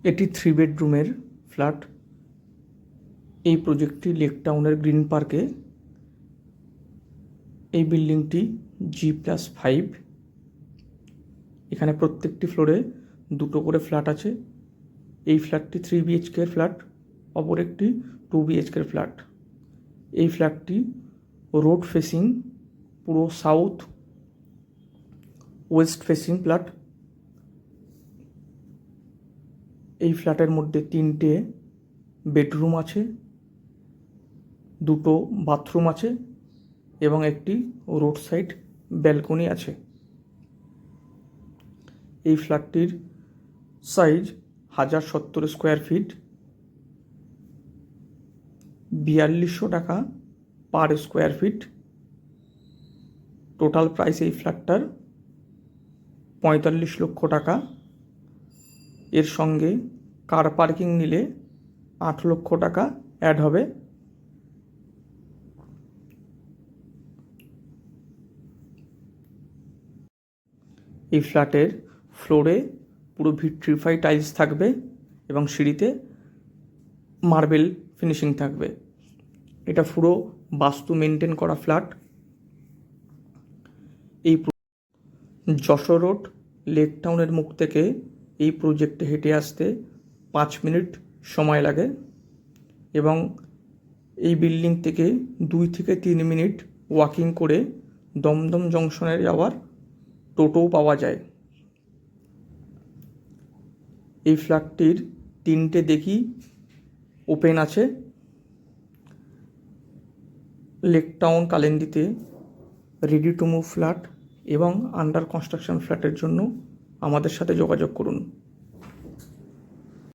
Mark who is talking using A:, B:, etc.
A: এটি 3 বেডরুমের ফ্ল্যাট। এই প্রজেক্টটি লেক টাউনের গ্রিন পার্কে। এই বিল্ডিংটি G+5। এখানে প্রত্যেকটি ফ্লোরে 2টো করে ফ্ল্যাট আছে। এই ফ্ল্যাটটি 3 BHK ফ্ল্যাট, অপর একটি 2 BHK ফ্ল্যাট। এই ফ্ল্যাটটি রোড ফেসিং, পুরো সাউথ ওয়েস্ট ফেসিং ফ্ল্যাট। এই ফ্ল্যাটের মধ্যে 3টে বেডরুম আছে, 2টো বাথরুম আছে এবং একটি রোড সাইড ব্যালকনি আছে। এই ফ্ল্যাটটির সাইজ 1070 স্কোয়ার ফিট, 4200 টাকা per square feet. Total price এই ফ্ল্যাটটার 45 লক্ষ টাকা। এর সঙ্গে কার পার্কিং নিলে 8 লক্ষ টাকা অ্যাড হবে। এই ফ্ল্যাটের ফ্লোরে পুরো ভিট্রিফাই টাইলস থাকবে এবং সিঁড়িতে মার্বেল ফিনিশিং থাকবে। এটা পুরো বাস্তু মেনটেন করা ফ্ল্যাট। এই যশোর রোড লেক টাউনের মুখ থেকে এই প্রজেক্টে হেঁটে আসতে 5 মিনিট সময় লাগে এবং এই বিল্ডিং থেকে 2 থেকে 3 মিনিট ওয়াকিং করে দমদম জংশনে যাওয়ার টোটোও পাওয়া যায়। এই ফ্ল্যাটটির 3টে দিকই ওপেন আছে। লেক টাউন কালেন্দিতে রেডি টু মুভ ফ্ল্যাট এবং আন্ডার কনস্ট্রাকশন ফ্ল্যাটের জন্য আমাদের সাথে যোগাযোগ করুন।